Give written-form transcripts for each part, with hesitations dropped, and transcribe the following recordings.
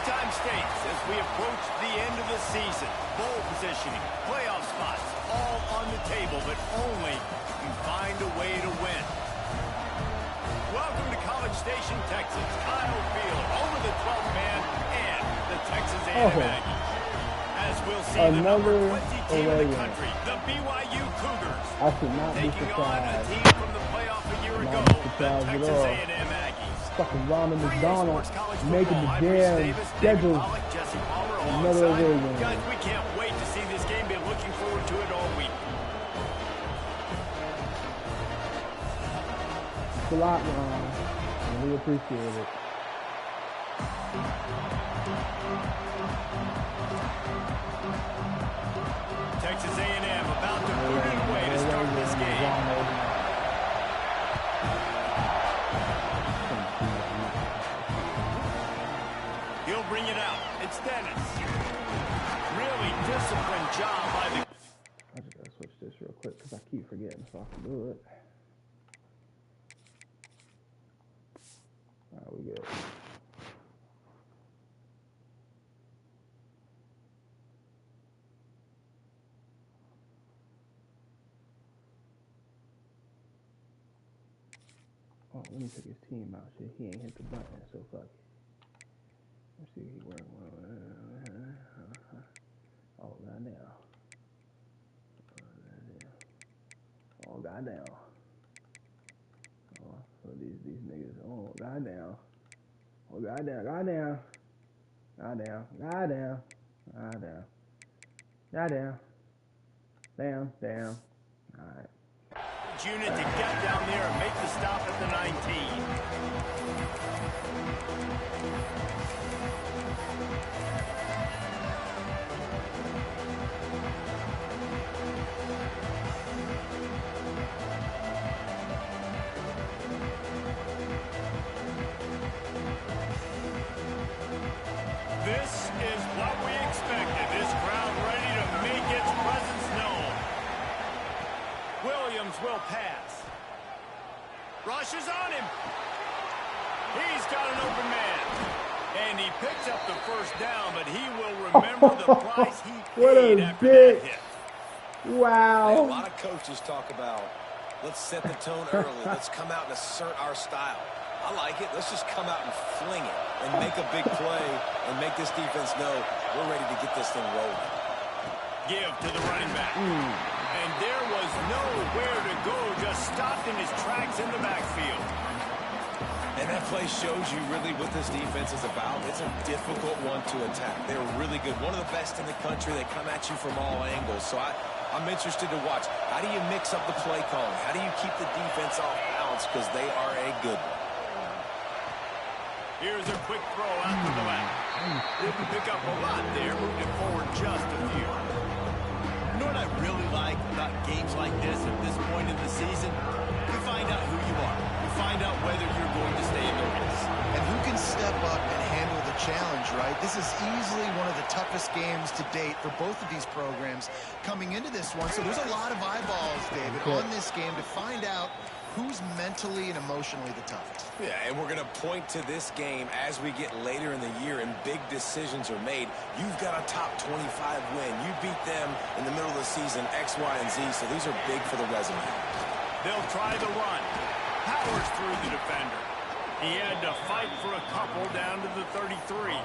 Big-time stakes as we approach the end of the season. Bowl positioning, playoff spots, all on the table, but only if you find a way to win. Welcome to College Station, Texas. Kyle Field, over the 12th man, and the Texas A&M Aggies. As we'll see the number 20 team in the country, the BYU Cougars, taking on a team from the playoff a year ago, the Texas A&M Aggies. Fucking Ronald McDonald making the damn schedule another way. Guys, we can't wait to see this game. Been looking forward to it all week. It's a lot, Ron, and we appreciate it. Texas A&M about to put it away to start this game. He'll bring it out. It's Dennis. Really disciplined job by the... I just gotta switch this real quick because I keep forgetting so I can do it. Alright, we good. Oh, let me take his team out. Shit, he ain't hit the button, so fuck it. Let's see if he working well. Oh, goddamn. Oh, goddamn. Oh, so these niggas. Oh, goddamn. Oh, goddamn. Goddamn. Goddamn. Goddamn. Goddamn. Goddamn. Damn. Damn. All right. Unit to get down there and make the stop at the 19. This is what we expected. This crowd ready to make its presence known. Williams will pass. Rush is on him. He's got an open man. And he picks up the first down, but he will remember the price he paid after that hit. Wow. Hey, a lot of coaches talk about, let's set the tone early. Let's come out and assert our style. I like it. Let's just come out and fling it and make a big play and make this defense know we're ready to get this thing rolling. Give to the running back. And there was nowhere to go, just stopped in his tracks in the backfield. And that play shows you really what this defense is about. It's a difficult one to attack. They're really good. One of the best in the country. They come at you from all angles. So I'm interested to watch. How do you mix up the play calling? How do you keep the defense off balance? Because they are a good one. Here's a quick throw out to the left. Didn't pick up a lot there, moved it forward just a few. You know what I really like about games like this at this point in the season? You find out who you are. You find out whether you're going to stay in the race. And who can step up and handle the challenge, right? This is easily one of the toughest games to date for both of these programs coming into this one. So there's a lot of eyeballs, David, on this game to find out who's mentally and emotionally the toughest. Yeah, and we're going to point to this game as we get later in the year and big decisions are made. You've got a top 25 win. You beat them in the middle of the season, X, Y, and Z, so these are big for the resume. They'll try the run. Powers through the defender. He had to fight for a couple down to the 33.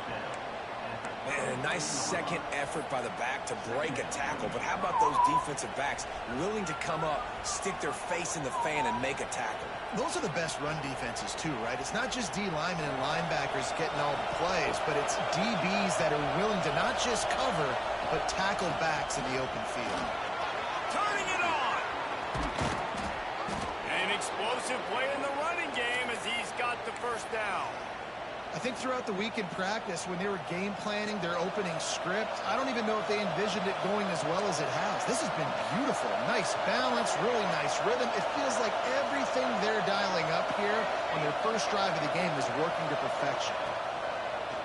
And a nice second effort by the back to break a tackle. But how about those defensive backs willing to come up, stick their face in the fan, and make a tackle? Those are the best run defenses, too, right? It's not just D linemen and linebackers getting all the plays, but it's DBs that are willing to not just cover, but tackle backs in the open field. Turning it on! An explosive play in the running game as he's got the first down. I think throughout the week in practice, when they were game planning their opening script, I don't even know if they envisioned it going as well as it has. This has been beautiful. Nice balance, really nice rhythm. It feels like everything they're dialing up here on their first drive of the game is working to perfection.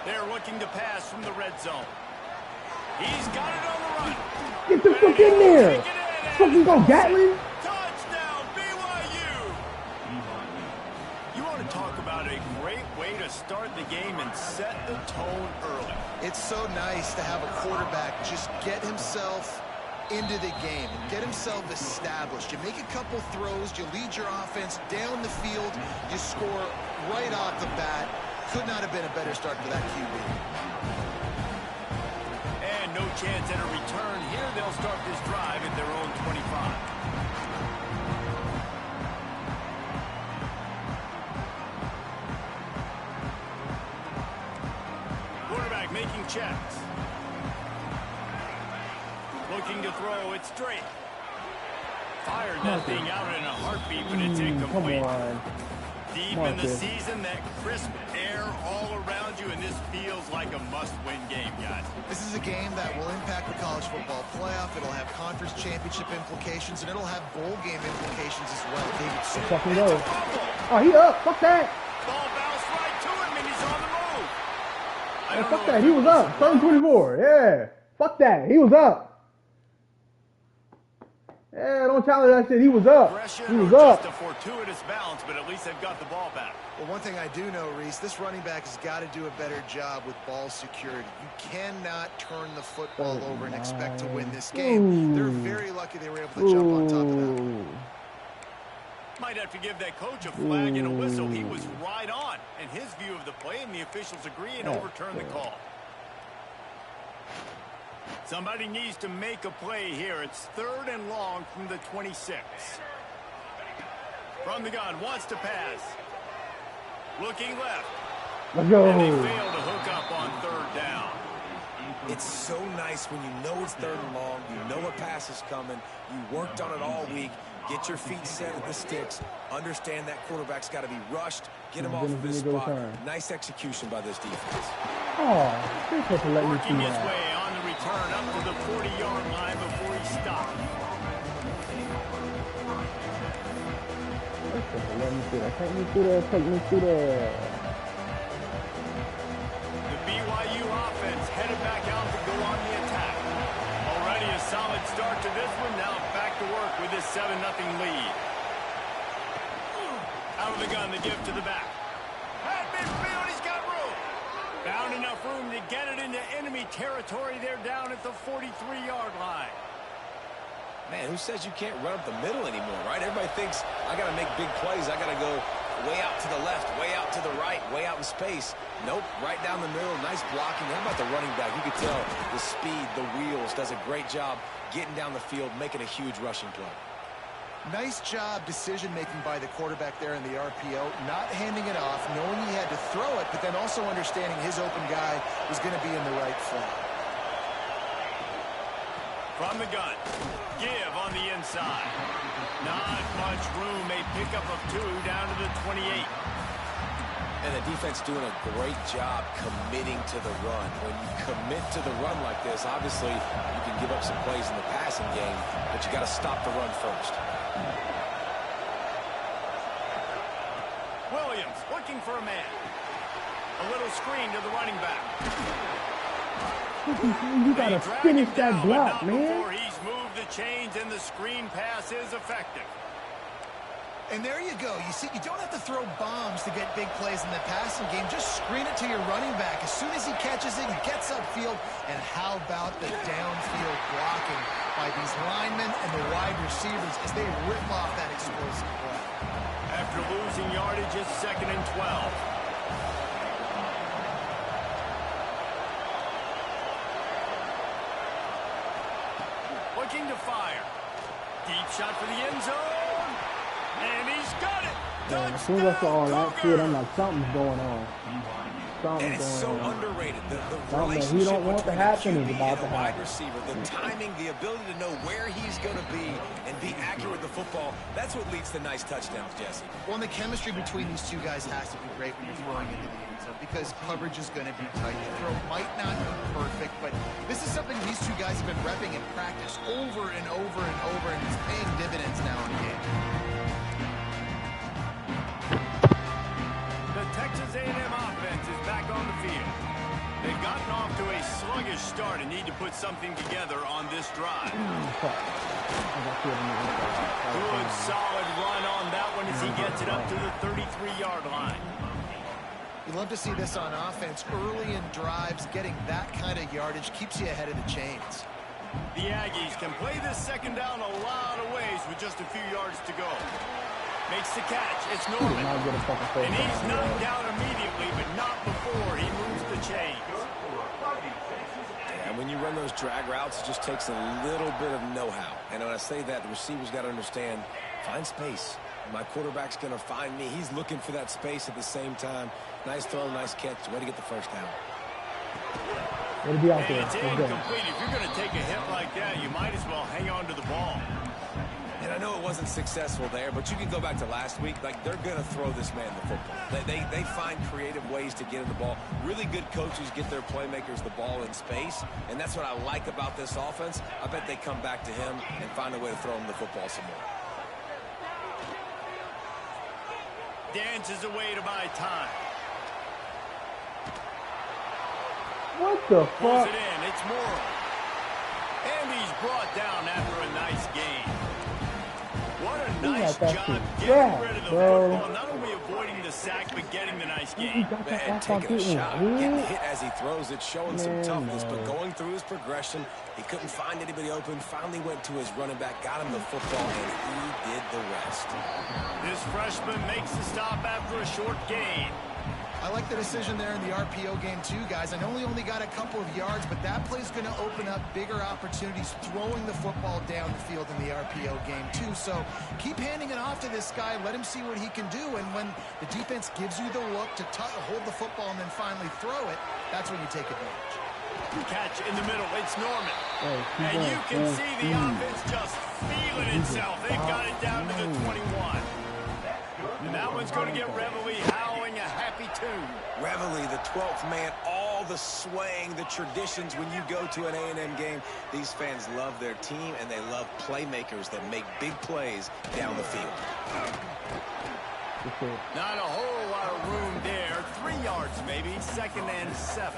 They're looking to pass from the red zone. He's got it on the run. Get the fuck in there. Fucking go, Gatlin. Touchdown, BYU. You want to talk about a great way to start the game and set the tone early. It's so nice to have a quarterback just get himself into the game, get himself established. You make a couple throws, you lead your offense down the field, you score right off the bat. Could not have been a better start for that QB. And no chance at a return here. They'll start this drive at their own 25. Quarterback making checks. Looking to throw it straight. Fired that thing out in a heartbeat, but it's incomplete. Deep in the season, that crisp air all around you, and this feels like a must-win game, guys. This is a game that will impact the college football playoff. It'll have conference championship implications, and it'll have bowl game implications as well. David Fucking go. Oh, he up. Fuck that. Ball bounced right to him, and he's on the move. Hey, fuck that. He was up. 3rd and 24. Yeah. Fuck that. He was up. Yeah, don't challenge that shit. He was up. He was up. Just a fortuitous bounce, but at least they've got the ball back. Well, one thing I do know, Reese, this running back has got to do a better job with ball security. You cannot turn the football over and expect to win this game. They're very lucky they were able to jump on top of that. Might have to give that coach a flag and a whistle. He was right on in his view of the play, and the officials agree and overturn the call. Somebody needs to make a play here. It's 3rd and long from the 26. From the gun, wants to pass. Looking left. Let's go. And they fail to hook up on 3rd down. It's so nice when you know it's 3rd and long, you know a pass is coming, you worked on it all week, get your feet set at the sticks, understand that quarterback's got to be rushed, get him off of his spot. Nice execution by this defense. Oh, they're supposed to let me see Working his that. way on the return up to the 40-yard line before he stopped. They're supposed to let me see that. Take me through there. Take me through there. The BYU offense headed back out to go on the attack. Already a solid start to this one. Now back to work with this 7-0 lead. Out of the gun, the give to the back. At midfield, he's got room. Found enough room to get it into enemy territory. They're down at the 43-yard line. Man, who says you can't run up the middle anymore, right? Everybody thinks, I got to make big plays. I got to go way out to the left, way out to the right, way out in space. Nope, right down the middle. Nice blocking. How about the running back? You could tell the speed, the wheels, does a great job getting down the field, making a huge rushing play. Nice job decision-making by the quarterback there in the RPO, not handing it off, knowing he had to throw it, but then also understanding his open guy was going to be in the right flat. From the gun, give on the inside. Not much room, a pickup of 2 down to the 28. And the defense doing a great job committing to the run. When you commit to the run like this, obviously you can give up some plays in the passing game, but you got to stop the run first. Williams looking for a man. A little screen to the running back. You gotta finish that block, man. Before he's moved the chains and the screen pass is effective. And there you go. You see, you don't have to throw bombs to get big plays in the passing game. Just screen it to your running back. As soon as he catches it, he gets upfield. And how about the downfield blocking by these linemen and the wide receivers as they rip off that explosive play. After losing yardage, it's 2nd and 12. Looking to fire. Deep shot for the end zone. And he's got it. Man, as soon as I saw all that shit, I'm like, something's going on. And it's so underrated. The Something he don't want to happen is about to wide happen. receiver, the timing, the ability to know where he's going to be and be accurate with the football, that's what leads to nice touchdowns, Jesse. Well, and the chemistry between these two guys has to be great when you're throwing into the end zone because coverage is going to be tight. The throw might not be perfect, but this is something these two guys have been repping in practice over and over and over, and it's paying dividends now in the game. The Texas A&M offense is back on the field. They've gotten off to a sluggish start and need to put something together on this drive. Good, solid run on that one as he gets it up to the 33-yard line. You love to see this on offense. Early in drives, getting that kind of yardage keeps you ahead of the chains. The Aggies can play this second down a lot of ways with just a few yards to go. Makes the catch. It's Norman. And he's knocked down immediately, but not before he moves the chains. And when you run those drag routes, it just takes a little bit of know-how. And when I say that, the receiver's got to understand, find space. My quarterback's going to find me. He's looking for that space at the same time. Nice throw, nice catch. Way to get the first down. It'll be out And there. it's incomplete. If you're going to take a hit like that, you might as well hang on to the ball. And I know it wasn't successful there, but you can go back to last week. Like, they're going to throw this man the football. They find creative ways to get him the ball. Really good coaches get their playmakers the ball in space, and that's what I like about this offense. I bet they come back to him and find a way to throw him the football some more. Dances away to buy time. What the Pulls fuck? it in. It's Morrow. And he's brought down after a nice gain. What a nice job getting rid of the football. Not only avoiding the sack, but getting the nice gain. And taking a shot, getting hit as he throws it, showing some toughness, but going through his progression, he couldn't find anybody open, finally went to his running back, got him the football, and he did the rest. This freshman makes the stop after a short gain. I like the decision there in the RPO game too, guys. I know he only got a couple of yards, but that play's going to open up bigger opportunities throwing the football down the field in the RPO game too. So keep handing it off to this guy. Let him see what he can do. And when the defense gives you the look to hold the football and then finally throw it, that's when you take advantage. Catch in the middle. It's Norman. And you can see the offense just feeling itself. They've got it down to the 21. And that one's going to get Reveille howling a happy tune. Reveille, the 12th man, all the swaying, the traditions when you go to an A&M game. These fans love their team, and they love playmakers that make big plays down the field. Not a whole lot of room there. 3 yards maybe, 2nd and 7.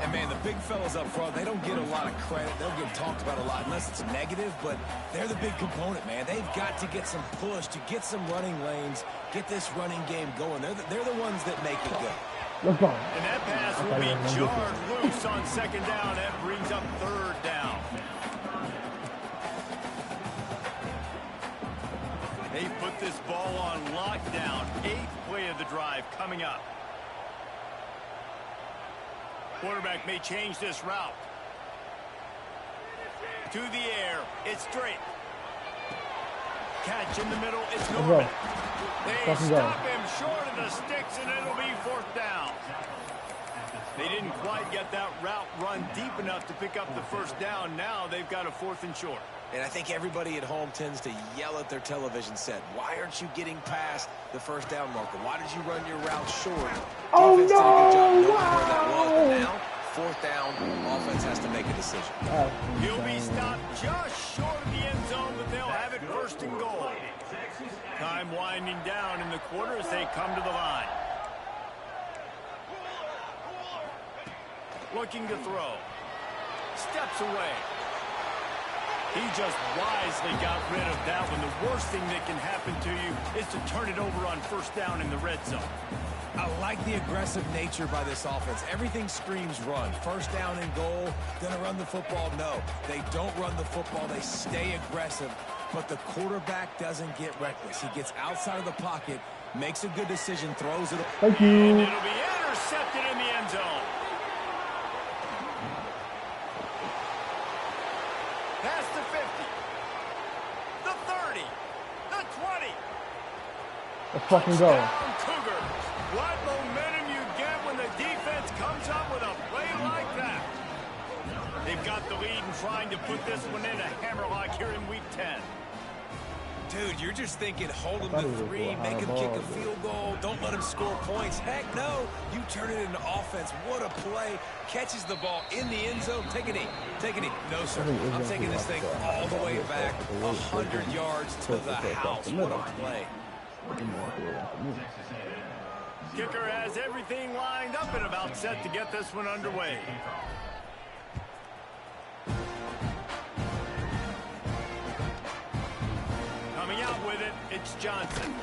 And, man, the big fellas up front, they don't get a lot of credit. They'll get talked about a lot unless it's negative, but they're the big component, man. They've got to get some push, to get some running lanes, get this running game going. They're the ones that make it go. Let's go. And that pass will be jarred loose on 2nd down. That brings up 3rd down. They put this ball on lockdown. 8th play of the drive coming up. Quarterback may change this route. To the air. It's Drake. Catch in the middle. It's Norman. They stop him short of the sticks, and it'll be 4th down. They didn't quite get that route run deep enough to pick up the 1st down. Now they've got a 4th and short. And I think everybody at home tends to yell at their television set. Why aren't you getting past the 1st down marker? Why did you run your route short? Oh, Defense no! did a good job knowing where that was. But now, 4th down, offense has to make a decision. He'll be stopped just short of the end zone, but they'll have it 1st and goal. Time winding down in the quarter as they come to the line. Looking to throw. Steps away. He just wisely got rid of that one. The worst thing that can happen to you is to turn it over on 1st down in the red zone. I like the aggressive nature by this offense. Everything screams run. 1st down and goal. Gonna run the football? No. They don't run the football. They stay aggressive. But the quarterback doesn't get reckless. He gets outside of the pocket, makes a good decision, throws it. Thank you. And it'll be intercepted in the end zone. Past the 50. The 30. The 20. Let's fucking go. Touchdown, Cougars. What momentum you get when the defense comes up with a play like that. They've got the lead and trying to put this one in a hammerlock here in week 10. Dude, you're just thinking, hold him to 3, make him kick a field goal, don't let him score points. Heck no, you turn it into offense. What a play. Catches the ball in the end zone. Take a knee. Take a knee. No, sir. I'm taking this thing all the way back, 100 yards to the house. What a play. Kicker has everything lined up and about set to get this one underway. Coming out with it, it's Johnson.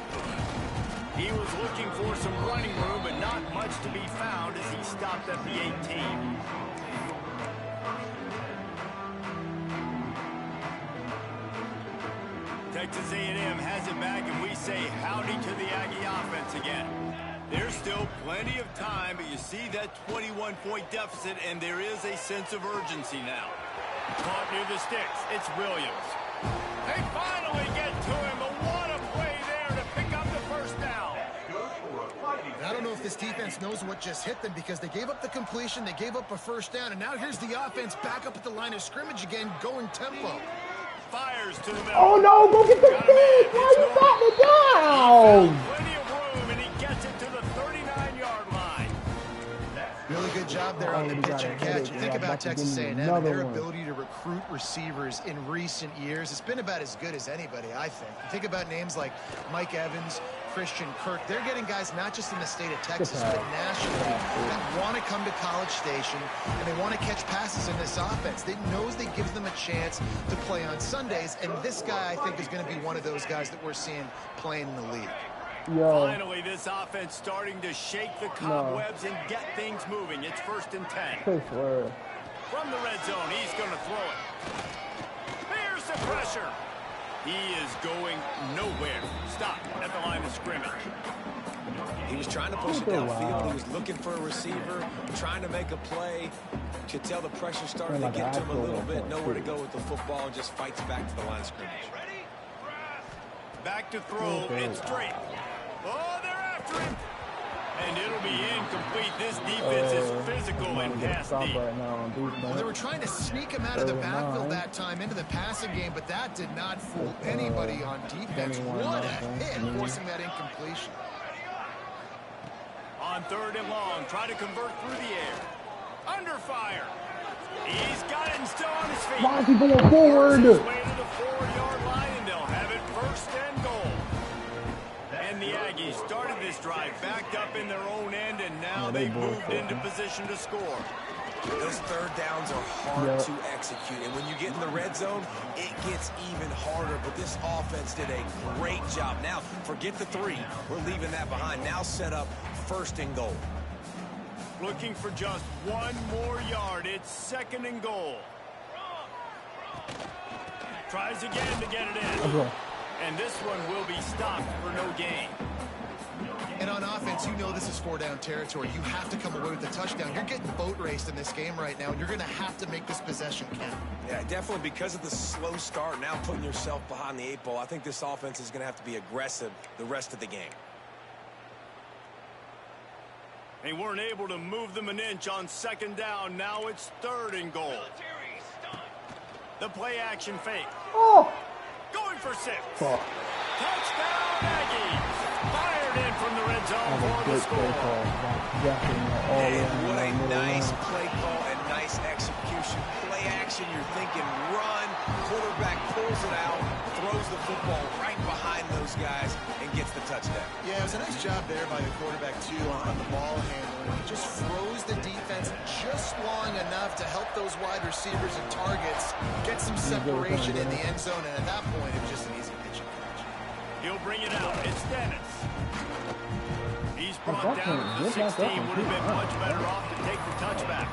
He was looking for some running room, but not much to be found as he stopped at the 18. Texas A&M has it back, and we say howdy to the Aggie offense again. There's still plenty of time, but you see that 21-point deficit, and there is a sense of urgency now. Caught near the sticks. It's Williams. They finally get to him, but what a play there to pick up the first down. I don't know if this defense knows what just hit them because they gave up the completion, they gave up a first down, and now here's the offense back up at the line of scrimmage again, going tempo. Fires to the middle. Oh no, go get the stick! Why you batting it down? Plenty of room, and he gets it to the 39-yard line. Really good job there on the pitch and catch. You think about Texas A&M and their ability to recruit receivers in recent years. It's been about as good as anybody, I think. You think about names like Mike Evans, Christian Kirk. They're getting guys not just in the state of Texas, but nationally that want to come to College Station, and they want to catch passes in this offense. They knows they gives them a chance to play on Sundays, and this guy, I think, is going to be one of those guys that we're seeing playing in the league. Yo. Finally, this offense starting to shake the cobwebs and get things moving. It's 1st and 10. From the red zone, he's going to throw it. Here's the pressure. He is going nowhere. Stop at the line of scrimmage. He was trying to push it downfield. He was looking for a receiver, trying to make a play. You could tell the pressure starting to get to him a little bit. Nowhere to go with the football, and just fights back to the line of scrimmage. Back to throw. It's straight. Oh, they're after him. And it'll be incomplete. This defense is physical and pass deep. Well, they were trying to sneak him out of the backfield that time into the passing game, but that did not fool anybody on defense. What a hit, forcing that incompletion. On 3rd and long, try to convert through the air. Under fire. He's got it and still on his feet. Why is he going forward? His way to the 4-yard line, and they'll have it 1st and goal. And the Aggies started this drive backed up in their own end, and now they've moved into position to score. Those 3rd downs are hard to execute, and when you get in the red zone, it gets even harder. But this offense did a great job. Now, forget the 3. We're leaving that behind. Now set up 1st and goal. Looking for just 1 more yard. It's 2nd and goal. Tries again to get it in. And this one will be stopped for no gain. And on offense, you know this is 4-down territory. You have to come away with a touchdown. You're getting boat raced in this game right now, and you're going to have to make this possession count. Yeah, definitely because of the slow start, now putting yourself behind the 8 ball. I think this offense is going to have to be aggressive the rest of the game. They weren't able to move them an inch on 2nd down. Now it's 3rd and goal. The play action fake. Going for 6. Touchdown Aggies. Fired in from the red zone for the score. And what a nice play call and nice execution. Play action, you're thinking run. Quarterback pulls it out, throws the football right behind those guys, and gets the touchdown. Yeah, it was a nice job there by the quarterback, too, on the ball handling. He just froze the defense just long enough to help those wide receivers and targets get some separation in the end zone, and at that point, it was just an easy pitch and catch. He'll bring it out. It's Dennis. He's brought down to the 16. Would have been much better off to take the touchback.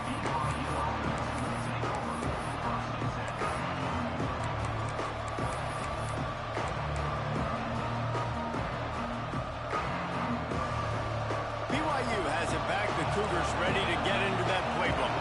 BYU has it back. The Cougars ready to get into that playbook.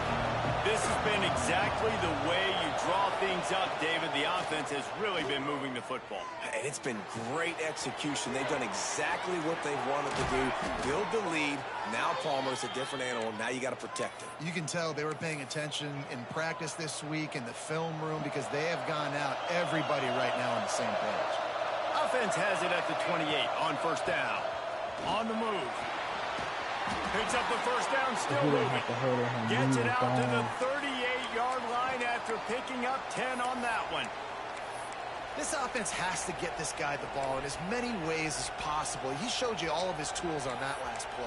This has been exactly the way you draw things up, David. The offense has really been moving the football. And it's been great execution. They've done exactly what they wanted to do. Build the lead. Now Palmer's a different animal. Now you got to protect it. You can tell they were paying attention in practice this week in the film room because they have gone out, everybody right now on the same page. Offense has it at the 28 on 1st down. On the move. Picks up the 1st down, still moving. Gets it out to the 38-yard line after picking up 10 on that one. This offense has to get this guy the ball in as many ways as possible. He showed you all of his tools on that last play.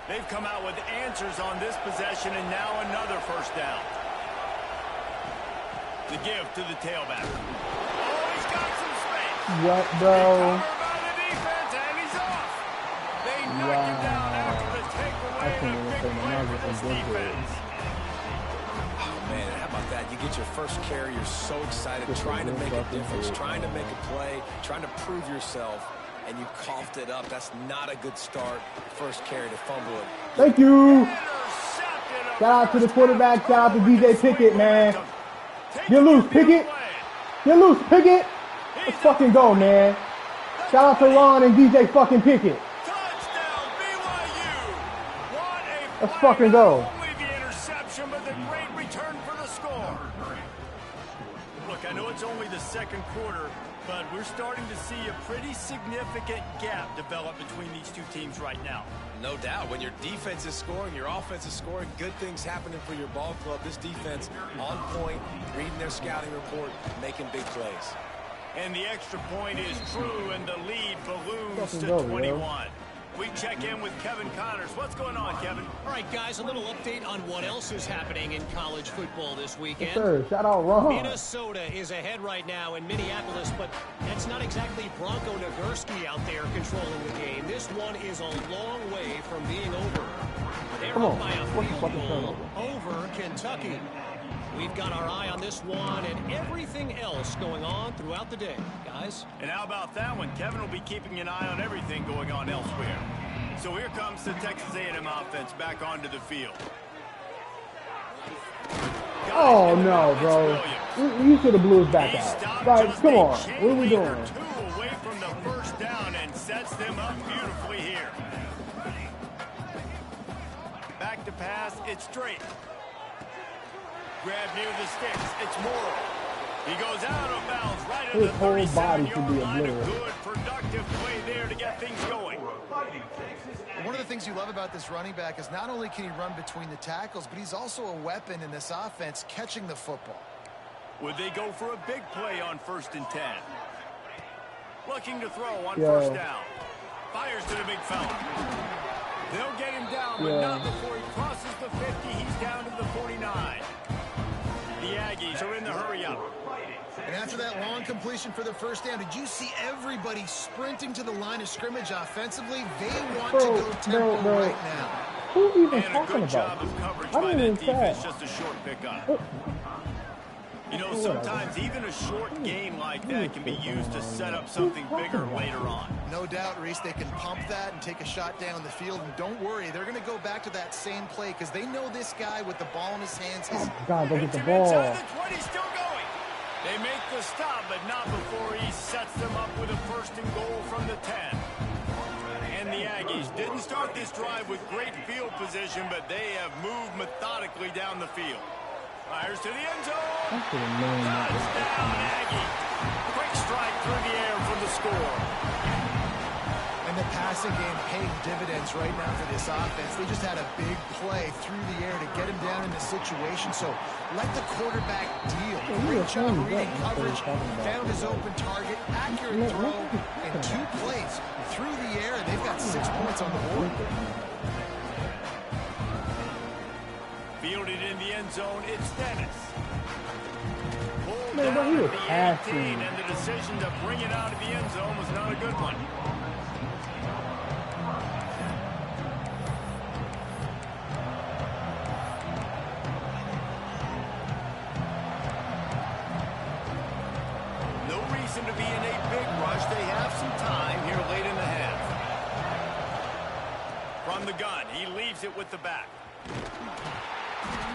They've come out with answers on this possession, and now another 1st down. The give to the tailback. Oh, he's got some space. What, bro? By the defense, and he's off. They knock him down after the takeaway and a big play for this defense. Oh, man, how about that? You get your first carry, you're so excited, trying to make a difference, trying to make a play, trying to prove yourself, and you coughed it up. That's not a good start. First carry to fumble it. Thank you. Shout out to the quarterback. Shout out to DJ Pickett, man. Get loose, Pickett. Get loose, Pickett. Let's fucking go, man. Shout out to Ron and DJ fucking Pickett. Touchdown, BYU. What a Let's fucking go. Not only the interception, but the great return for the score. Look, I know it's only the second quarter, but we're starting to see a pretty significant gap develop between these two teams right now. No doubt. When your defense is scoring, your offense is scoring, good things happening for your ball club. This defense on point, reading their scouting report, making big plays. And the extra point is true, and the lead balloons to 21. We check in with Kevin Connors. What's going on, Kevin? All right, guys, a little update on what else is happening in college football this weekend. Yes, sir. Shout out Ron. Minnesota is ahead right now in Minneapolis, but that's not exactly Bronco Nagurski out there controlling the game. This one is a long way from being over. They're up by a field goal over Kentucky. We've got our eye on this one and everything else going on throughout the day, guys. And how about that one? Kevin will be keeping an eye on everything going on elsewhere. So here comes the Texas A&M offense back onto the field. Oh, no, bro. You should have blew his back out. Guys, come on. What are we doing? 2 away from the first down and sets them up beautifully here. Back to pass. It's straight. Grab near the sticks. It's Morrow. He goes out of bounds right at the 37-yard line. A good, productive play there to get things going. One of the things you love about this running back is not only can he run between the tackles, but he's also a weapon in this offense catching the football. Would they go for a big play on 1st and 10? Looking to throw on first down. Fires to the big fella. They'll get him down, but not before he crosses the 50. He's down to the 49. The Aggies are in the hurry-up. And after that long completion for the first down, did you see everybody sprinting to the line of scrimmage offensively? They want to go tempo right now. Who's even and talking a good job about of coverage by that defense, just a short pickup. You know, sometimes even a short gain like that can be used to set up something bigger later on. No doubt, Reese, they can pump that and take a shot down the field. And don't worry, they're going to go back to that same play because they know this guy with the ball in his hands. God, go get the ball. Inside the 20, still going. They make the stop, but not before he sets them up with a 1st and goal from the 10. And the Aggies didn't start this drive with great field position, but they have moved methodically down the field. Fires to the end zone. Touchdown, Aggie. Quick strike through the air for the score. And the passing game paying dividends right now for this offense. They just had a big play through the air to get him down in the situation. So let the quarterback deal. Great job reading coverage. Found his open target. Accurate throw. And 2 plays through the air. And they've got 6 points on the board. Fielded in the end zone, it's Dennis. Pulled Man, down he was at the 18, passing. and the decision to bring it out of the end zone was not a good one. No reason to be in a big rush. They have some time here late in the half. From the gun, he leaves it with the back.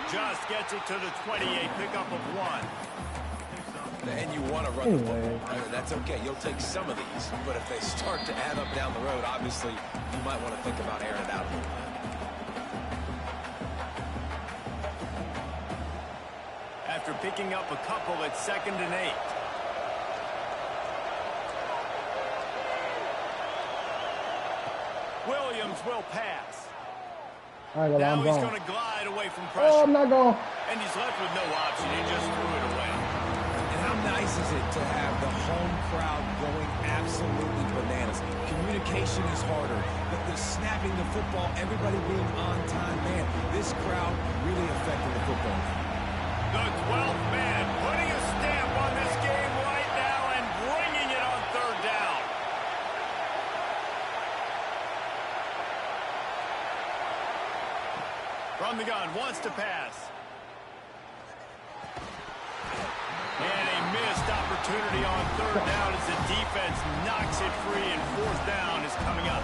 Just gets it to the 28, pickup of 1. And you want to run the ball. That's okay. You'll take some of these. But if they start to add up down the road, obviously, you might want to think about airing it out a little bit. After picking up a couple, it's 2nd and 8. Williams will pass. Now he's going to glide away from pressure. Oh, I'm not going. And he's left with no option. He just threw it away. And how nice is it to have the home crowd going absolutely bananas? Communication is harder, but the snapping the football, everybody being on time, man, this crowd really affected the football. The 12th man putting a From the gun, wants to pass. And a missed opportunity on third down as the defense knocks it free, and fourth down is coming up.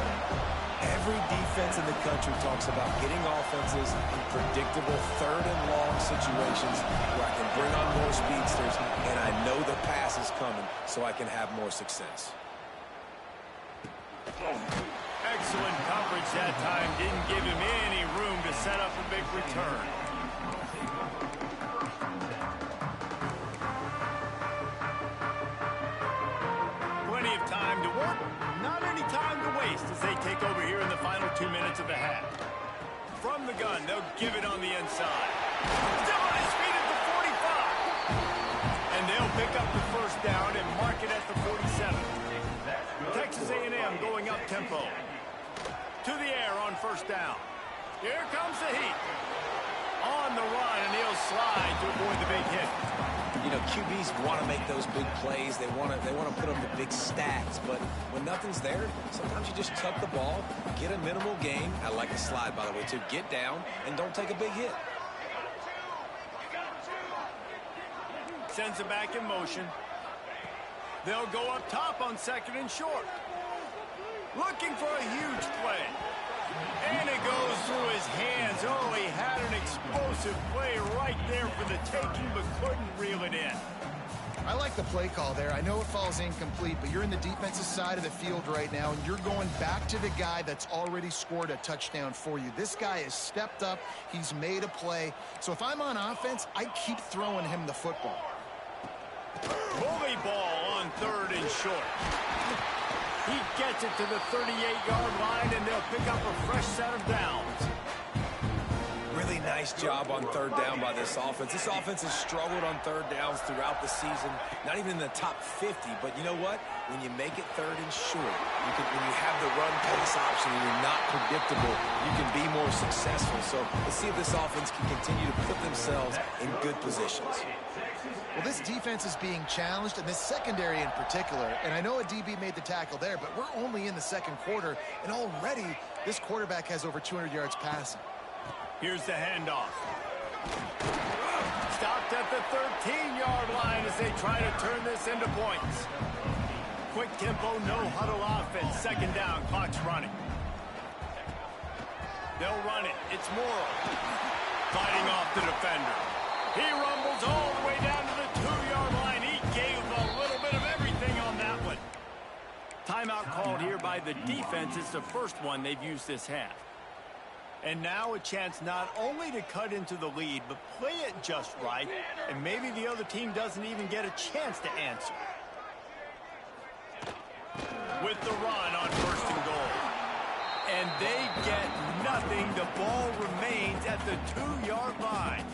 Every defense in the country talks about getting offenses in predictable third and long situations where I can bring on more speedsters and I know the pass is coming so I can have more success. Excellent coverage that time. Didn't give him any room to set up a big return. Plenty of time to work. Not any time to waste as they take over here in the final 2 minutes of the half. From the gun, they'll give it on the inside. Still on his feet at the 45. And they'll pick up the first down and mark it at the 47. Texas A&M going up tempo. To the air on first down. Here comes the heat. On the run, and he'll slide to avoid the big hit. You know, QBs want to make those big plays. They want to put up the big stats. But when nothing's there, sometimes you just tuck the ball, get a minimal gain. I like a slide, by the way, too. Get down and don't take a big hit. Sends it back in motion. They'll go up top on second and short. Looking for a huge play. And it goes through his hands. Oh, he had an explosive play right there for the taking, but couldn't reel it in. I like the play call there. I know it falls incomplete, but you're in the defensive side of the field right now, and you're going back to the guy that's already scored a touchdown for you. This guy has stepped up. He's made a play. So if I'm on offense, I keep throwing him the football. Bully ball on third and short. He gets it to the 38-yard line, and they'll pick up a fresh set of downs. Really nice job on third down by this offense. This offense has struggled on third downs throughout the season. Not even in the top 50, but you know what? When you make it third and short, when you have the run-pace option and you're not predictable, you can be more successful. So let's see if this offense can continue to put themselves in good positions. Well, this defense is being challenged, and this secondary in particular. And I know a DB made the tackle there, but we're only in the second quarter, and already this quarterback has over 200 yards passing. Here's the handoff. Stopped at the 13-yard line as they try to turn this into points. Quick tempo, no huddle offense. Second down, clock's running. They'll run it. It's Morrow. Fighting off the defender. He rumbles all the way down to the 2-yard line. He gave a little bit of everything on that one. Timeout called here by the defense. It's the first one they've used this half. And now a chance not only to cut into the lead, but play it just right, and maybe the other team doesn't even get a chance to answer. With the run on first and goal. And they get nothing. The ball remains at the 2-yard line.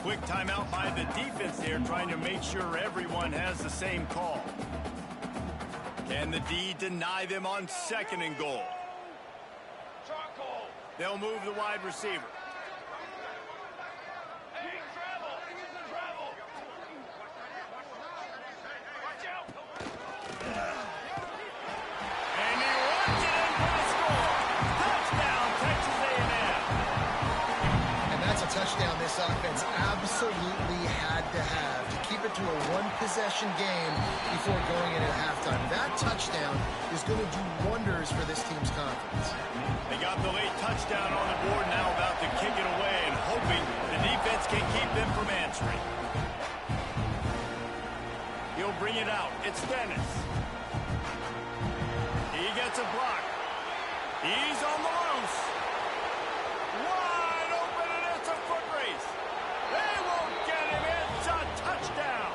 Quick timeout by the defense there, trying to make sure everyone has the same call. Can the D deny them on second and goal? They'll move the wide receiver. And he runs it in for the score. Touchdown, Texas A&M. And that's a touchdown this offense absolutely had to have to keep it to a one-possession game before going into halftime. That touchdown is going to do wonders for this team's confidence. They got the late touchdown on the board, now about to kick it away and hoping the defense can keep them from answering. He'll bring it out. It's Dennis. He gets a block. He's on the loose. Wide open, and it's a foot race. They won't get him. It's a touchdown.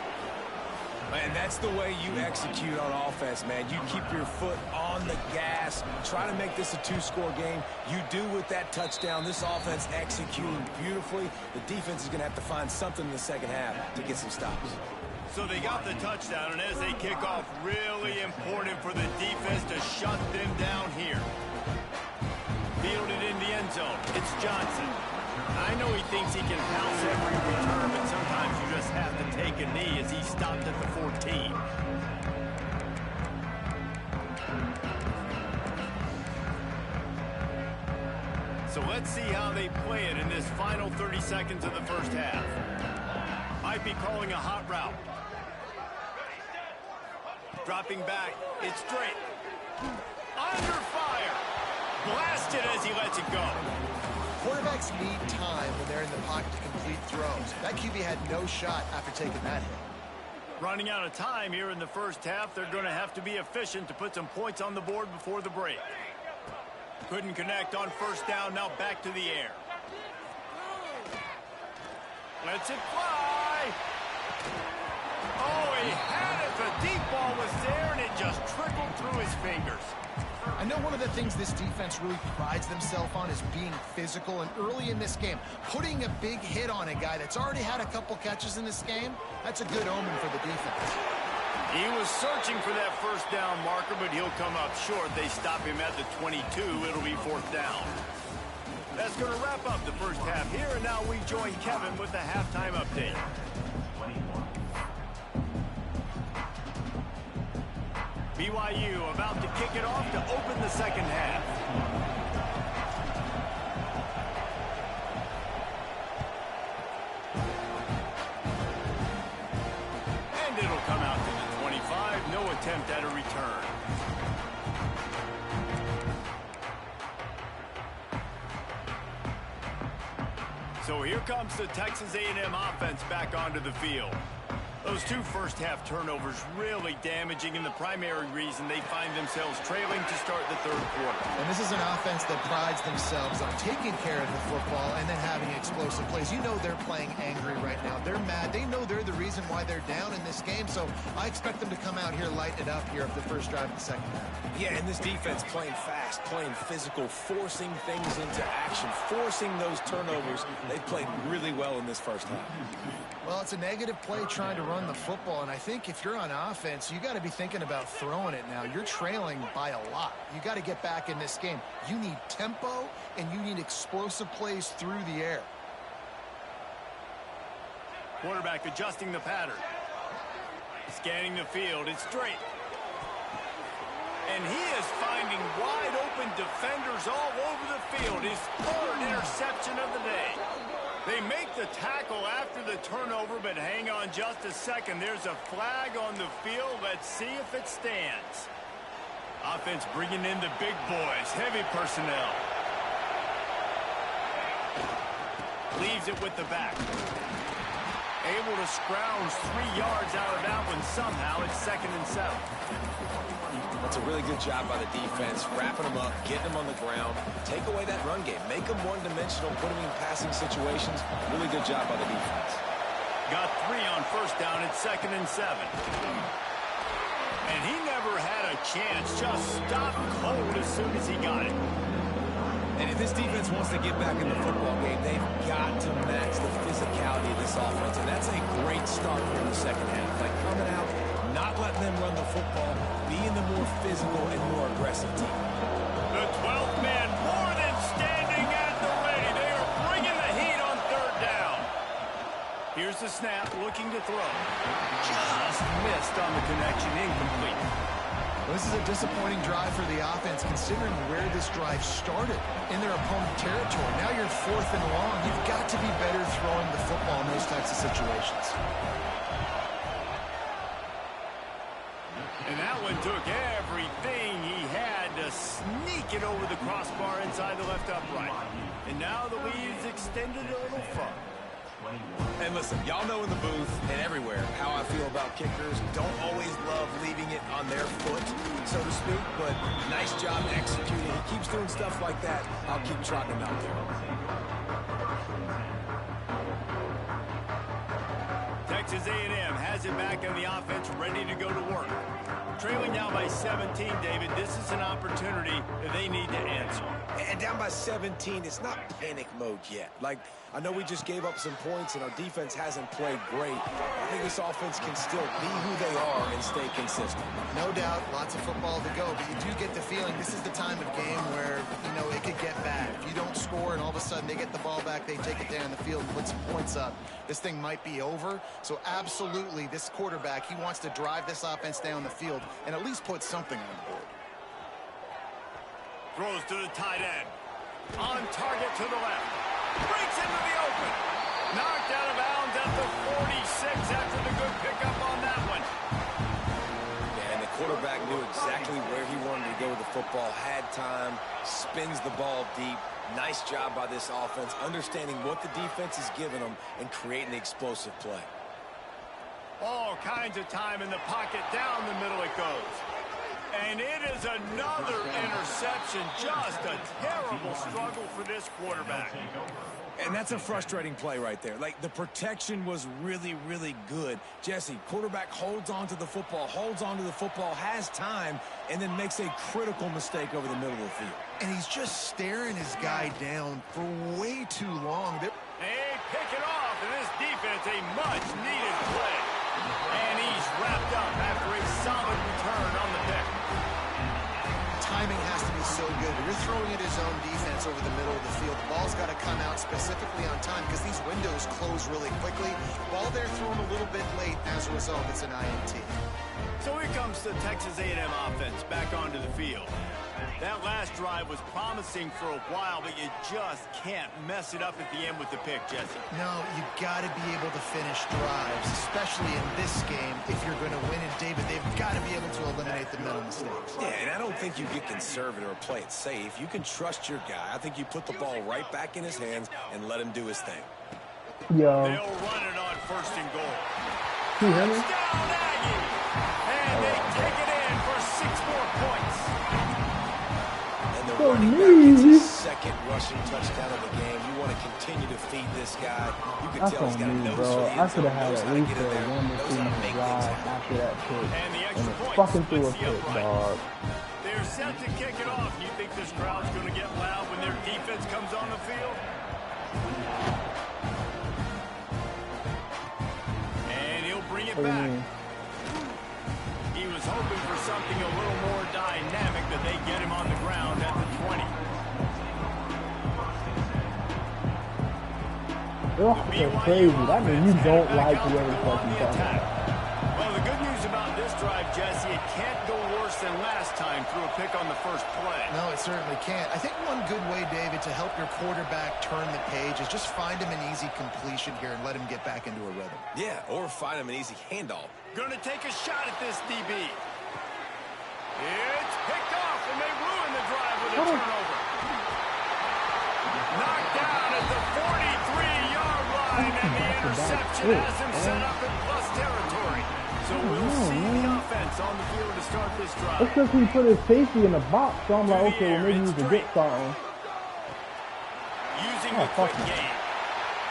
Man, that's the way you execute on offense, man. You keep your foot on the gas, try to make this a two-score game. You do with that touchdown. This offense executing beautifully. The defense is going to have to find something in the second half to get some stops. So they got the touchdown, and as they kick off, really important for the defense to shut them down here. Fielded in the end zone. It's Johnson. I know he thinks he can pounce every return, but sometimes you just have to take a knee as he stopped at the 14. So let's see how they play it in this final 30 seconds of the first half. Might be calling a hot route. Dropping back, it's straight. Under fire. Blasted as he lets it go. Quarterbacks need time when they're in the pocket to complete throws. That QB had no shot after taking that hit. Running out of time here in the first half. They're going to have to be efficient to put some points on the board before the break. Couldn't connect on first down. Now back to the air. Lets it fly. Oh, he had it. The deep ball was there, and it just trickled through his fingers. I know one of the things this defense really prides themselves on is being physical, and early in this game, putting a big hit on a guy that's already had a couple catches in this game, that's a good omen for the defense. He was searching for that first down marker, but he'll come up short. They stop him at the 22. It'll be fourth down. That's going to wrap up the first half here, and now we join Kevin with the halftime update. BYU about to kick it off to open the second half. And it'll come out to the 25. No attempt at a return. So here comes the Texas A&M offense back onto the field. Those two first-half turnovers really damaging, and the primary reason they find themselves trailing to start the third quarter. And this is an offense that prides themselves on taking care of the football and then having explosive plays. You know they're playing angry right now. They're mad. They know they're the reason why they're down in this game, so I expect them to come out here, lighten it up here of the first drive of the second half. Yeah, and this defense playing fast, playing physical, forcing things into action, forcing those turnovers. They played really well in this first half. Well, it's a negative play trying to run the football, and I think if you're on offense, you got to be thinking about throwing it now. You're trailing by a lot. You got to get back in this game. You need tempo, and you need explosive plays through the air. Quarterback adjusting the pattern. Scanning the field. It's straight. And he is finding wide open defenders all over the field. His third interception of the day. They make the tackle after the turnover, but hang on just a second. There's a flag on the field. Let's see if it stands. Offense bringing in the big boys. Heavy personnel. Leaves it with the back. Able to scrounge 3 yards out of that one somehow. It's 2nd and 7. That's a really good job by the defense, wrapping them up, getting them on the ground, take away that run game, make them one-dimensional, put them in passing situations. Really good job by the defense. Got 3 on first down at 2nd and 7. And he never had a chance, just stopped cold as soon as he got it. And if this defense wants to get back in the football game, they've got to match the physicality of this offense, and that's a great start for the second half. Like coming out, not letting them run the football, being the more physical and more aggressive team. The 12th man more than standing at the ready. They are bringing the heat on third down. Here's the snap, looking to throw. Just missed on the connection, incomplete. Well, this is a disappointing drive for the offense, considering where this drive started in their opponent territory. Now you're 4th and long. You've got to be better throwing the football in those types of situations. And that one took everything he had to sneak it over the crossbar inside the left upright. And now the lead's extended a little further. And listen, y'all know in the booth and everywhere how I feel about kickers. Don't always love leaving it on their foot, so to speak, but nice job executing. He keeps doing stuff like that. I'll keep trotting him out there. Texas A&M has it back in the offense, ready to go to work. Trailing down by 17, David, this is an opportunity that they need to answer. And down by 17, it's not panic mode yet. Like, I know we just gave up some points and our defense hasn't played great. I think this offense can still be who they are and stay consistent. No doubt, lots of football to go, but you do get the feeling this is the time of game where, you know, it could get bad. If you don't score and all of a sudden they get the ball back, they take it down the field and put some points up, this thing might be over. So absolutely, this quarterback, he wants to drive this offense down the field and at least put something on the board. Throws to the tight end. On target to the left. Breaks into the open. Knocked out of bounds at the 46 after the good pickup on that one. And the quarterback knew exactly where he wanted to go with the football, had time, spins the ball deep. Nice job by this offense, understanding what the defense is giving them and creating the explosive play. All kinds of time in the pocket. Down the middle it goes. And it is another interception. Just a terrible struggle for this quarterback. And that's a frustrating play right there. Like, the protection was really, really good. Jesse, quarterback holds on to the football, has time, and then makes a critical mistake over the middle of the field. And he's just staring his guy down for way too long. They pick it off, and this defense, a much-needed play. And he's wrapped up after a solid return on the pick. Timing has to be so good. You're throwing at his own defense over the middle of the field. The ball's got to come out specifically on time because these windows close really quickly. Ball there thrown a little bit late. As a result, it's an INT. So here comes the Texas A&M offense back onto the field. That last drive was promising for a while, but you just can't mess it up at the end with the pick, Jesse. No, you got to be able to finish drives, especially in this game. If you're going to win it, David, they've got to be able to eliminate the mental mistakes. Yeah, and I don't think you get conservative or play it safe. You can trust your guy. I think you put the ball right back in his hands and let him do his thing. Yo. They'll run it on 1st and goal. Touchdown, Aggie! And they take it in for 6 more points. And the running back gets his second rushing touchdown of the game. You want to continue to feed this guy. You can tell he's got a nose for the end zone, knows how to get in there, knows how to make things happen. After that pick. And the extra point fucking threw a splits the pick, upright. dog. They're set to kick it off. You think this crowd's going to get loud when their defense comes on the field? And he'll bring it back. He was hoping for something a little more dynamic, but they get him on the ground at the 20. Oh, that's crazy. That means you don't like the way the fucking talking. Well, the good news about this drive, Jesse, it can't go worse than last time through a pick on the first play. No, it certainly can't. I think one good way, David, to help your quarterback turn the page is just find him an easy completion here and let him get back into a rhythm. Yeah, or find him an easy handoff. Going to take a shot at this DB. It's picked off, and they ruin the drive with a turnover. Knocked down at the 43-yard line, and the interception has him set up in plus territory. So we'll see the offense on the field to start this drive. It's because he put his safety in the box, so I'm like, okay, well, maybe we can get something. Using the quick game.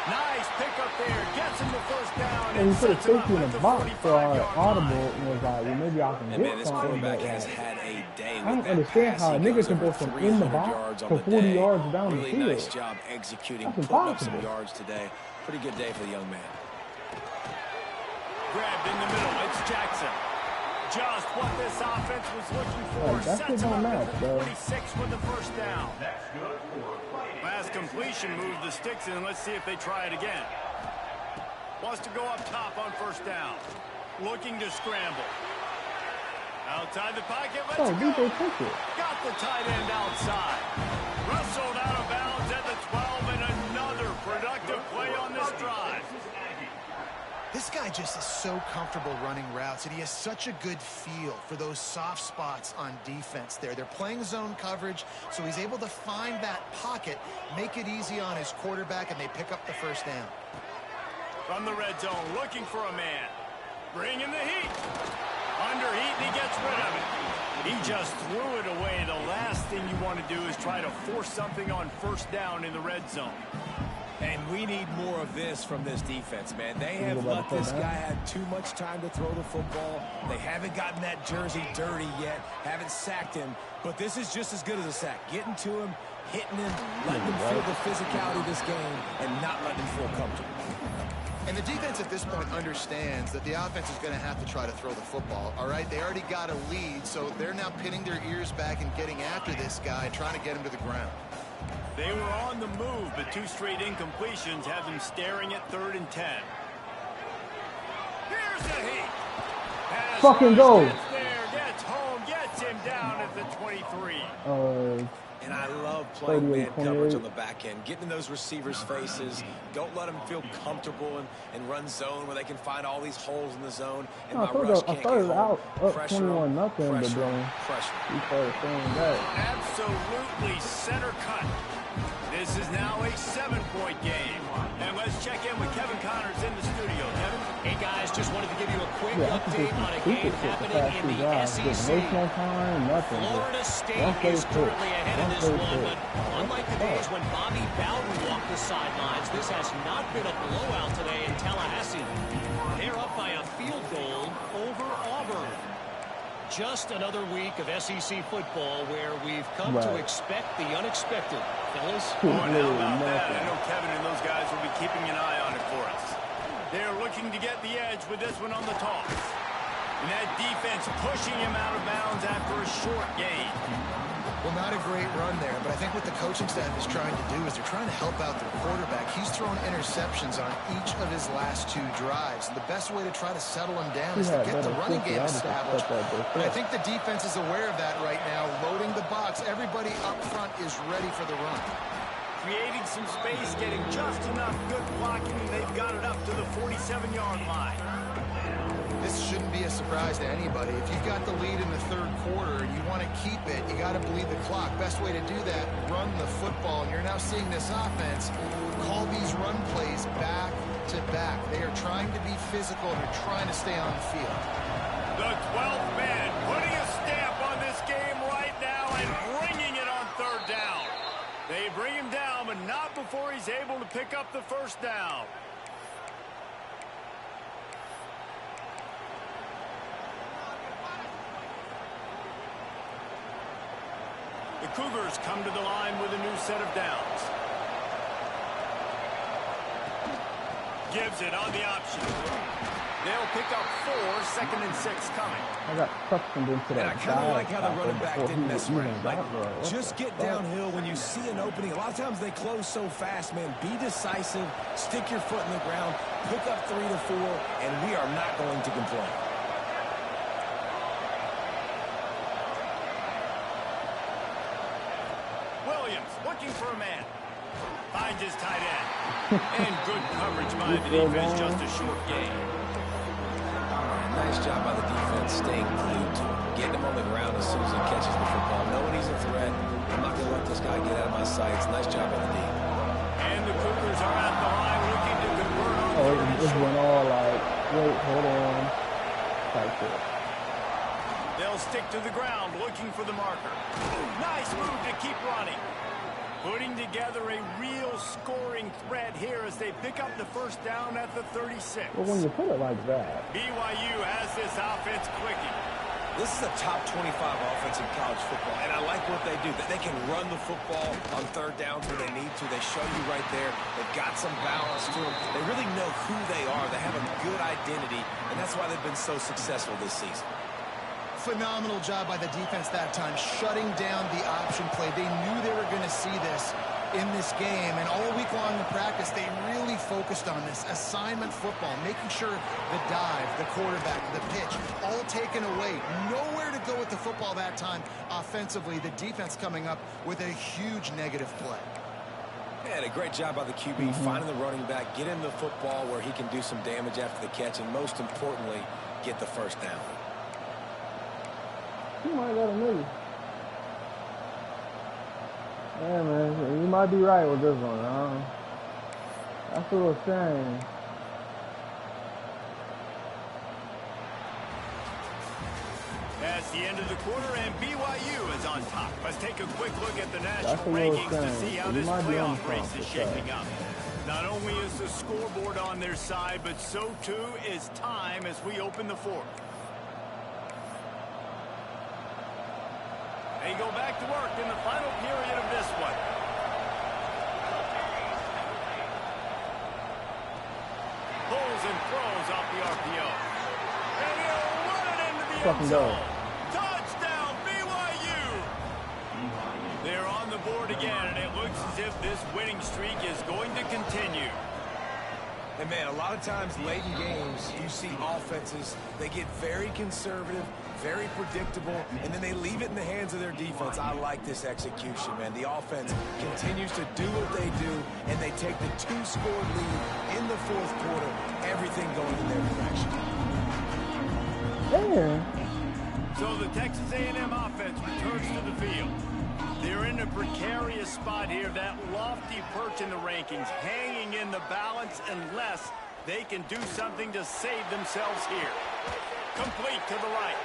Nice pickup there. Gets him the first down. And he put his safety in the box, so our audible was like, well, maybe I can And man, get this something. quarterback But, has had a day I don't with that understand pass. how a He nigga goes can go over from in the 300 box yards on to the 40 day. yards down the Really field. nice job executing, That's putting up some impossible. yards today. Pretty good day for the young man. Grabbed in the middle. It's Jackson. Just what this offense was looking for. Like, that Sets shit him don't up match, at the bro. 46 for the first down. Last completion moved the sticks in. Let's see if they try it again. Wants to go up top on first down. Looking to scramble. Outside the pocket. Let's go. DJ took it. Got the tight end outside. Wrestled out of bounds at the 12, and another productive play on this drive. This guy just is so comfortable running routes, and he has such a good feel for those soft spots on defense there. They're playing zone coverage, so he's able to find that pocket, make it easy on his quarterback, and they pick up the first down. From the red zone, looking for a man. Bringing the heat. Under heat, and he gets rid of it. He just threw it away. The last thing you want to do is try to force something on first down in the red zone. And we need more of this from this defense, man. They have let this guy have too much time to throw the football. They haven't gotten that jersey dirty yet, haven't sacked him. But this is just as good as a sack. Getting to him, hitting him, letting him feel the physicality of this game, and not letting him feel comfortable. And the defense at this point understands that the offense is going to have to try to throw the football, all right? They already got a lead, so they're now pinning their ears back and getting after this guy, trying to get him to the ground. They were on the move, but 2 straight incompletions have them staring at 3rd and 10. Here's the heat. Pass Fucking go. gets there, gets home, gets him down at the 23. And I love playing man coverage on the back end, getting in those receivers' faces. Don't let them feel comfortable and run zone where they can find all these holes in the zone. And my rush can't get home. Out up pressure 21 nothing, but pressure. he started throwing that. Absolutely center cut. This is now a 7-point game. And let's check in with Kevin Connors in the studio. Kevin? Hey, guys, just wanted to give you a quick update on a game happening in the SEC. Florida State is currently ahead of this one, but unlike the days when Bobby Bowden walked the sidelines, this has not been a blowout today in Tallahassee. They're up by a field goal over Auburn. Just another week of SEC football where we've come to expect the unexpected. Fellas? Boy, how about that? I know Kevin and those guys will be keeping an eye on it for us. They're looking to get the edge with this one on the toss. And that defense pushing him out of bounds after a short gain. Well, not a great run there, but I think what the coaching staff is trying to do is they're trying to help out their quarterback. He's thrown interceptions on each of his last 2 drives. And the best way to try to settle him down is to get the running game established. But I think the defense is aware of that right now, loading the box. Everybody up front is ready for the run. Creating some space, getting just enough good blocking, and they've got it up to the 47-yard line. This shouldn't be a surprise to anybody. If you've got the lead in the 3rd quarter and you want to keep it, you got to bleed the clock. Best way to do that, run the football. And you're now seeing this offense call these run plays back to back. They are trying to be physical and they're trying to stay on the field. The 12th man putting a stamp on this game right now and bringing it on 3rd down. They bring him down, but not before he's able to pick up the 1st down. The Cougars come to the line with a new set of downs. Gives it on the option. They'll pick up 4, 2nd and 6 coming. I got suctioned into that. And I kind of like how the running back didn't mess around. Like, just get downhill when you see an opening. A lot of times they close so fast, man. Be decisive, stick your foot in the ground, pick up 3 to 4, and we are not going to complain. Looking for a man. Finds his tight end. And good coverage by the defense, just a short gain. Nice job by the defense staying glued to him. Getting him on the ground as soon as he catches the football. Knowing he's a threat. I'm not going to let this guy get out of my sights. Nice job by the D. And the Cougars are at the line looking to convert on. Oh, it just went all like, wait, hold on. Like it. They'll stick to the ground looking for the marker. Nice move to keep running. Putting together a real scoring threat here as they pick up the 1st down at the 36. Well, when you put it like that. BYU has this offense clicking. This is a top 25 offense in college football, and I like what they do. They can run the football on 3rd downs when they need to. They show you right there. They've got some balance to them. They really know who they are. They have a good identity, and that's why they've been so successful this season. Phenomenal job by the defense that time, shutting down the option play. They knew they were going to see this in this game, and all week long in practice, they really focused on this assignment football, making sure the dive, the quarterback, the pitch, all taken away. Nowhere to go with the football that time offensively. The defense coming up with a huge negative play. And a great job by the QB, finding the running back, get him the football where he can do some damage after the catch, and most importantly, get the 1st down. You might let him leave. Yeah, man, you might be right with this one, huh? That's a little shame. That's the end of the quarter, and BYU is on top. Let's take a quick look at the national rankings to see how this playoff race is shaping up. Not only is the scoreboard on their side, but so too is time as we open the 4th. They go back to work in the final period of this one. Pulls and throws off the RPO. And he'll run it into the end zone. Touchdown, BYU! They're on the board again, and it looks as if this winning streak is going to continue. And, man, a lot of times late in games, you see offenses, they get very conservative, very predictable, and then they leave it in the hands of their defense. I like this execution, man. The offense continues to do what they do, and they take the 2-score lead in the fourth quarter, everything going in their direction. Damn. So the Texas A&M offense returns to the field. They're in a precarious spot here, that lofty perch in the rankings, hanging in the balance unless they can do something to save themselves here. Complete to the right.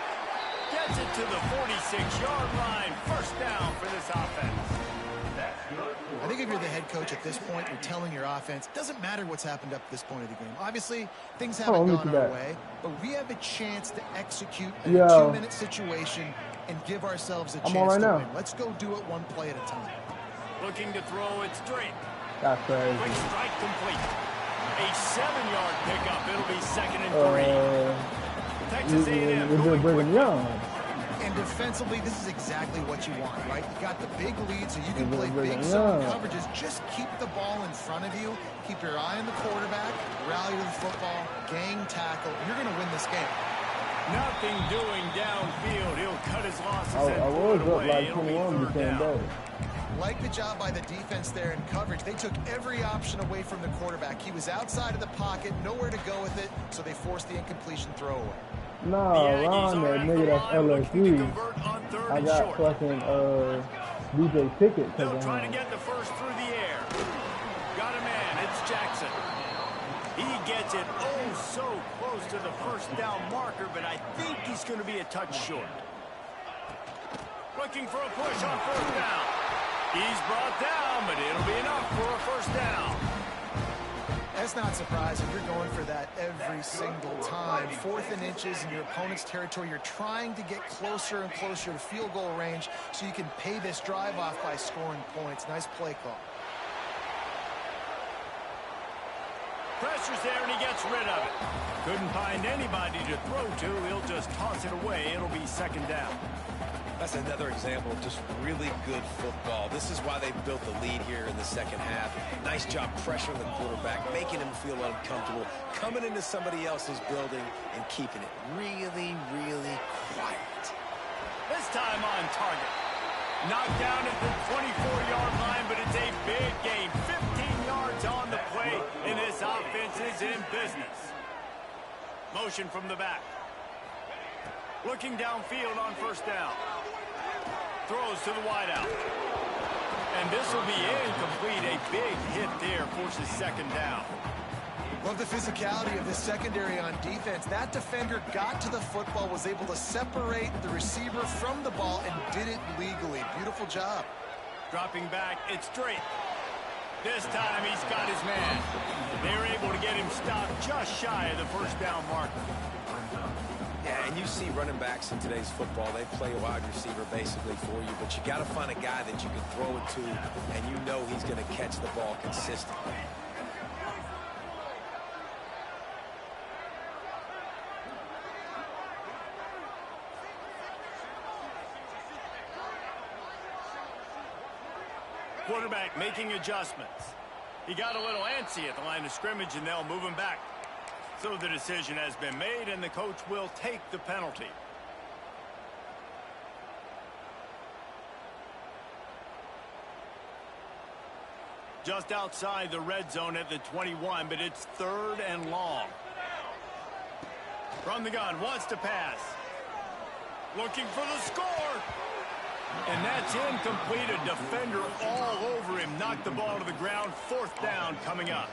Gets it to the 46-yard line. First down for this offense. I think if you're the head coach at this point, you're telling your offense, doesn't matter what's happened up to this point of the game. Obviously, things haven't gone our way, but we have a chance to execute in a 2-minute situation and give ourselves a chance to win. Let's go do it one play at a time. Looking to throw it straight. That's crazy. Quick strike complete. A 7-yard pickup. It'll be 2nd and 3. Texas A&M going quick. And defensively, this is exactly what you want, right? You got the big lead, so you can play big zone coverages. Just keep the ball in front of you. Keep your eye on the quarterback. Rally to the football. Gang tackle. You're going to win this game. Nothing doing downfield. He'll cut his losses and pull it away. Like 21 down. Like the job by the defense there in coverage. They took every option away from the quarterback. He was outside of the pocket, nowhere to go with it, so they forced the incompletion throwaway. No, Ron, that nigga that's LSU. I got fucking DJ Pickett. They'll try to get the first through the air. Got a man. It's Jackson. He gets it so close to the first down marker, but I think he's going to be a touch short. Looking for a push on first down. He's brought down, but it'll be enough for a first down. That's not surprising. You're going for that every single time. 4th and inches in your opponent's territory. You're trying to get closer and closer to field goal range so you can pay this drive off by scoring points. Nice play call. Pressure's there, and he gets rid of it. Couldn't find anybody to throw to. He'll just toss it away. It'll be 2nd down. That's another example of just really good football. This is why they built the lead here in the second half. Nice job pressuring the quarterback, making him feel uncomfortable, coming into somebody else's building and keeping it really, really quiet. This time on target. Knocked down at the 24-yard line, but it's a big gain. 15 yards on the play, and this offense is in business. Motion from the back. Looking downfield on first down. Throws to the wideout. And this will be incomplete. A big hit there forces 2nd down. Love the physicality of this secondary on defense. That defender got to the football, was able to separate the receiver from the ball, and did it legally. Beautiful job. Dropping back, it's straight. This time he's got his man. They're able to get him stopped just shy of the first down marker. Yeah, and you see running backs in today's football, they play a wide receiver basically for you, but you got to find a guy that you can throw it to, and you know he's going to catch the ball consistently. Quarterback making adjustments. He got a little antsy at the line of scrimmage, and they'll move him back. So the decision has been made, and the coach will take the penalty. Just outside the red zone at the 21, but it's 3rd and long. From the gun, wants to pass. Looking for the score. And that's incomplete. A defender all over him. Knocked the ball to the ground. 4th down coming up.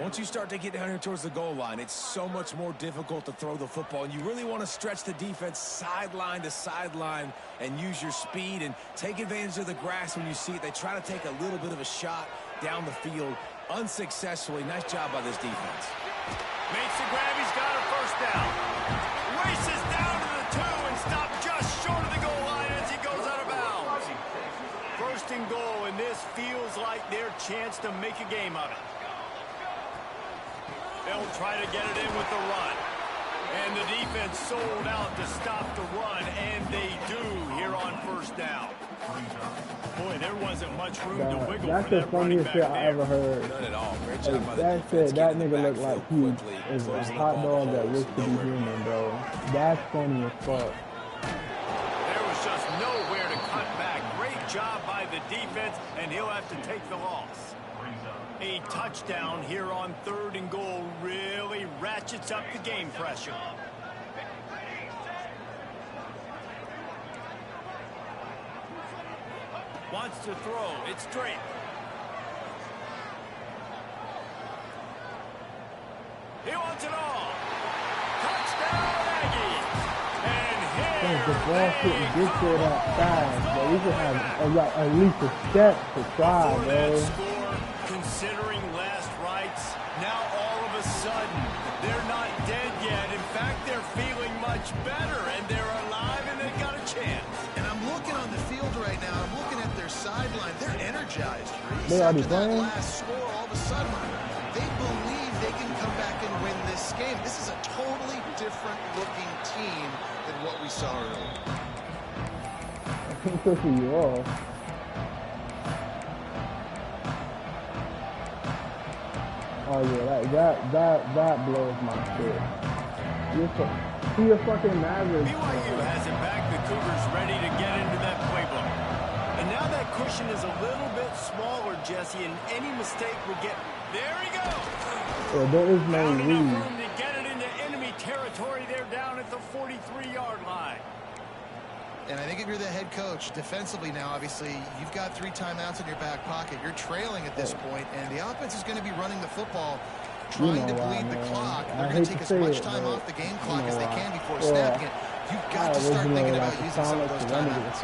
Once you start to get down here towards the goal line, it's so much more difficult to throw the football. And you really want to stretch the defense sideline to sideline and use your speed and take advantage of the grass when you see it. They try to take a little bit of a shot down the field unsuccessfully. Nice job by this defense. Makes the grab. He's got a first down. Races down to the 2 and stopped just short of the goal line as he goes out of bounds. 1st and goal, and this feels like their chance to make a game of it. They'll try to get it in with the run. And the defense sold out to stop the run, and they do here on first down. Boy, And there wasn't much room to wiggle that's for the that running funniest back shit I there. ever heard. None at all. Great job by the That defense. shit, that Getting the nigga looked like he quickly, is a closing up hot all the dog that holes. wished to be Nowhere. human, bro. That's funny as fuck. There was just nowhere to cut back. Great job by the defense, and he'll have to take the loss. A touchdown here on 3rd and goal really ratchets up the game pressure. Wants to throw. It's Drake. He wants it all. Touchdown, Aggies. And The ball couldn't get there that fast, but we should have at least a step to try, before bro. that score, considering last rites, now all of a sudden, they're not dead yet. In fact, they're feeling much better, and they're alive, and they've got a chance. And I'm looking on the field right now. I'm looking at their sideline. They're energized. They already After that playing? last score, all of a sudden, they believe they can come back and win this game. This is a totally different looking team than what we saw earlier. I can't push you off. Oh yeah, that blows my shit. You're a fucking Maverick. BYU has it back. The Cougars ready to get into that playbook. And now that cushion is a little bit smaller, Jesse, and any mistake would get... There he goes! Yeah, there is no Not enough lead. room to get it into enemy territory. They're down at the 43-yard line. And I think if you're the head coach, defensively now, obviously, you've got 3 timeouts in your back pocket. You're trailing at this point, and the offense is going to be running the football, trying to bleed the clock. They're going to take as much time off the game clock as they can before snapping it. You've got to start thinking about using some of those timeouts.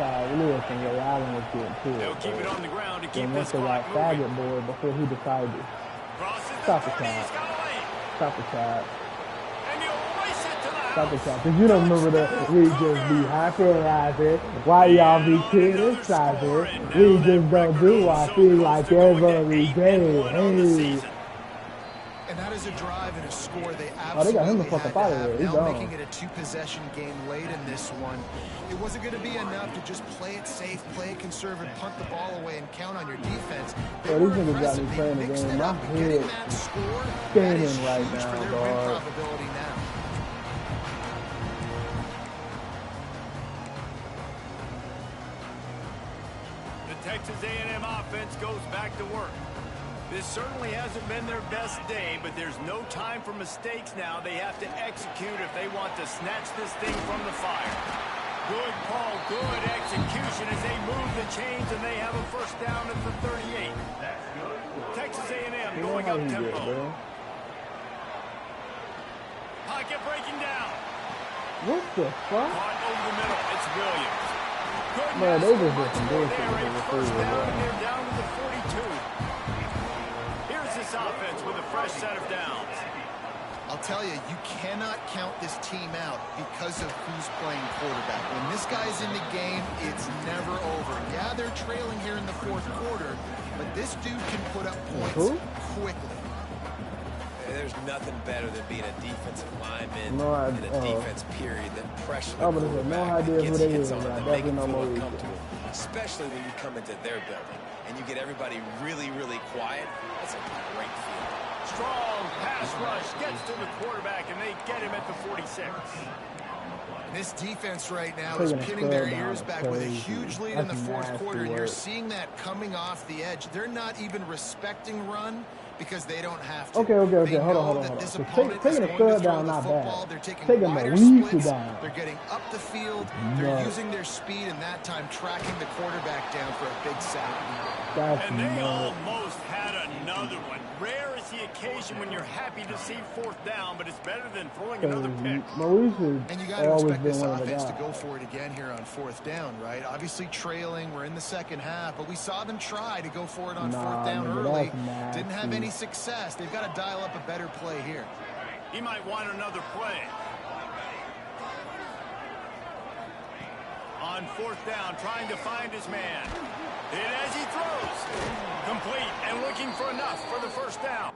They'll keep it on the ground to keep this the clock faggot moving. boy before he decided. Crosses Stop the the 30. He's clock. got a lane. Stop the chat. And he'll race it to the Stop the house. chat. Cause you don't remember that we just be hyperizing. Why y'all be criticizing? We just don't do I feel like every day. Hey. And that is a drive and a score they Oh, they got him absolutely the fuck had up to out of there. have. He's Now gone. making it a 2-possession game late in this one. It wasn't going to be enough to just play it safe, play it conservative, punt the ball away, and count on your defense. They Yeah, were these niggas got me aggressive. playing the They mixed game. it My up, and getting head that score, that spinning is right huge now, for their win dog. probability now. The Texas A&M offense goes back to work. This certainly hasn't been their best day, but there's no time for mistakes now. They have to execute if they want to snatch this thing from the fire. Good call, good execution as they move the chains, and they have a first down at the 38. Texas A&M going up tempo. Pocket breaking down. What the fuck? Caught over the middle. It's Williams. Good Man, they just much did some more bullshit there. with A the first receiver, down, bro. and they're down to the 42. Here's this offense with a fresh set of downs. I'll tell you, you cannot count this team out because of who's playing quarterback. When this guy's in the game, it's never over. Yeah, they're trailing here in the 4th quarter, but this dude can put up points quickly. There's nothing better than being a defensive lineman No, in a defense period that pressure the Oh, but there's no quarterback, idea gets who they hits is, on man. them, I make them definitely feel know who they is. uncomfortable, especially when you come into their building and you get everybody really, really quiet. That's a great feeling. Strong pass rush gets to the quarterback, and they get him at the 46. This defense right now is pinning their ears back with a huge lead in the 4th quarter, and you're seeing that coming off the edge. They're not even respecting run because they don't have to. Okay. They Hold know on. that this So opponent taking is a going to third throw down, the not football. bad. They're taking Taking a wider week splits. down. They're getting up the field. No. They're using their speed, and that time tracking the quarterback down for a big sack. That's And they nuts. almost had another one. Rare is the occasion when you're happy to see 4th down, but it's better than throwing another pick. Maurice has And you got to always expect been this one of the offense to guys. go for it again here on 4th down, right? Obviously trailing. We're in the 2nd half, but we saw them try to go for it on 4th down nigga, early. that's nasty. Didn't have any success. They've got to dial up a better play here. He might want another play. On 4th down, trying to find his man. And as he throws, complete and looking for enough for the first down.